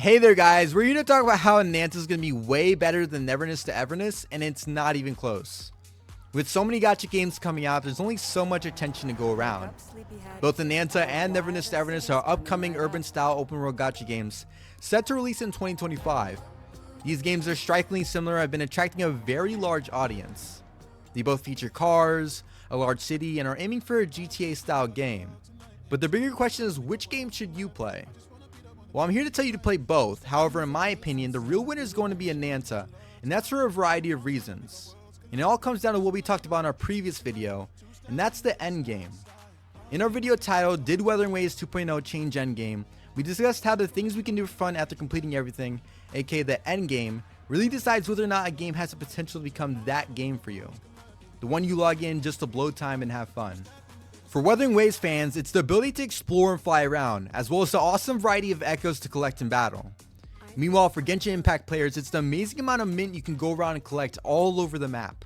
Hey there guys, we're here to talk about how Ananta is going to be way better than Neverness to Everness, and it's not even close. With so many gacha games coming out, there's only so much attention to go around. Both Ananta and Neverness to Everness are upcoming urban-style open-world gacha games set to release in 2025. These games are strikingly similar and have been attracting a very large audience. They both feature cars, a large city, and are aiming for a GTA-style game. But the bigger question is, which game should you play? Well, I'm here to tell you to play both. However, in my opinion, the real winner is going to be Ananta, and that's for a variety of reasons. And it all comes down to what we talked about in our previous video, and that's the endgame. In our video titled, Did Wuthering Waves 2.0 Change Endgame? We discussed how the things we can do for fun after completing everything, aka the endgame, really decides whether or not a game has the potential to become that game for you. The one you log in just to blow time and have fun. For Wuthering Waves fans, it's the ability to explore and fly around, as well as the awesome variety of echoes to collect in battle. Meanwhile, for Genshin Impact players, it's the amazing amount of mint you can go around and collect all over the map.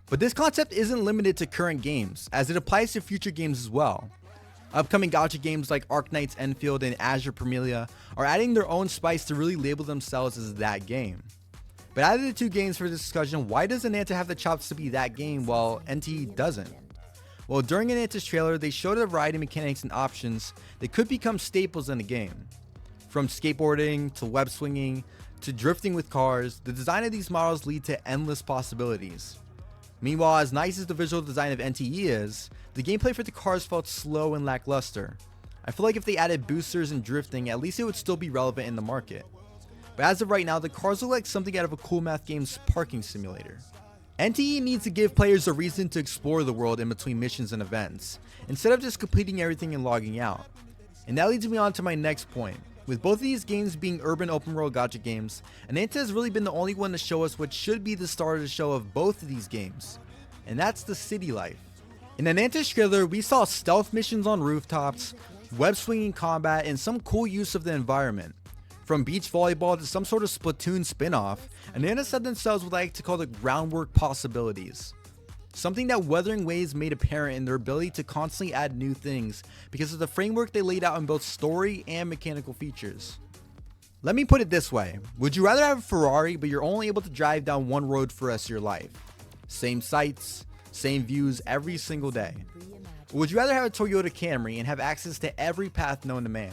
But this concept isn't limited to current games, as it applies to future games as well. Upcoming gacha games like Arknight's Enfield and Azure Premilia are adding their own spice to really label themselves as that game. But out of the two games for this discussion, why does Ananta have the chops to be that game while NT doesn't? Well, during Ananta's trailer, they showed a variety of mechanics and options that could become staples in the game. From skateboarding, to web swinging, to drifting with cars, the design of these models lead to endless possibilities. Meanwhile, as nice as the visual design of NTE is, the gameplay for the cars felt slow and lackluster. I feel like if they added boosters and drifting, at least it would still be relevant in the market. But as of right now, the cars look like something out of a Cool Math Games parking simulator. NTE needs to give players a reason to explore the world in between missions and events, instead of just completing everything and logging out. And that leads me on to my next point. With both of these games being urban open world gacha games, Ananta has really been the only one to show us what should be the star of the show of both of these games, and that's the city life. In Ananta's trailer, we saw stealth missions on rooftops, web swinging combat, and some cool use of the environment. From beach volleyball to some sort of Splatoon spin-off, Ananta said themselves would like to call the groundwork possibilities. Something that Wuthering Waves made apparent in their ability to constantly add new things because of the framework they laid out in both story and mechanical features. Let me put it this way, would you rather have a Ferrari but you're only able to drive down one road for the rest of your life? Same sights, same views every single day. Or would you rather have a Toyota Camry and have access to every path known to man?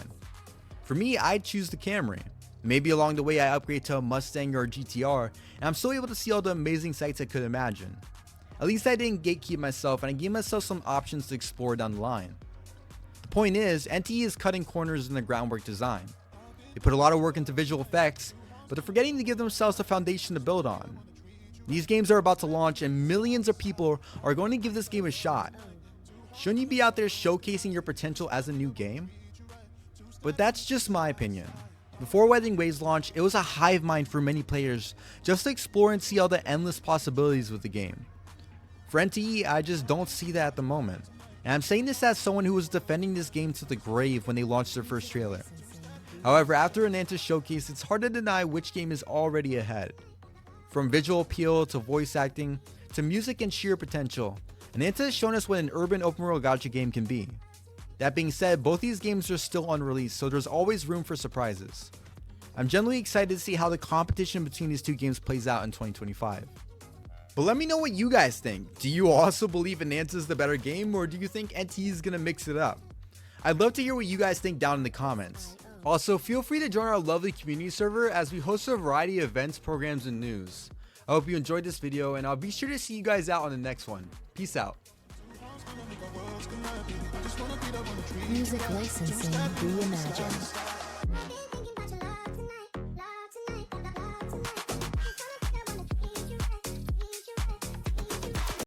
For me, I'd choose the Camry. Maybe along the way I upgrade to a Mustang or a GTR, and I'm still able to see all the amazing sights I could imagine. At least I didn't gatekeep myself, and I gave myself some options to explore down the line. The point is, NTE is cutting corners in the groundwork design. They put a lot of work into visual effects, but they're forgetting to give themselves a foundation to build on. These games are about to launch, and millions of people are going to give this game a shot. Shouldn't you be out there showcasing your potential as a new game? But that's just my opinion. Before Wuthering Waves launch, it was a hive mind for many players just to explore and see all the endless possibilities with the game. For NTE, I just don't see that at the moment. And I'm saying this as someone who was defending this game to the grave when they launched their first trailer. However, after Ananta's showcase, it's hard to deny which game is already ahead. From visual appeal to voice acting to music and sheer potential, Ananta has shown us what an urban open world gacha game can be. That being said, both these games are still unreleased, so there's always room for surprises. I'm genuinely excited to see how the competition between these two games plays out in 2025. But let me know what you guys think. Do you also believe Ananta is the better game, or do you think NT is going to mix it up? I'd love to hear what you guys think down in the comments. Also, feel free to join our lovely community server as we host a variety of events, programs, and news. I hope you enjoyed this video, and I'll be sure to see you guys out on the next one. Peace out. Music licensing reimagined.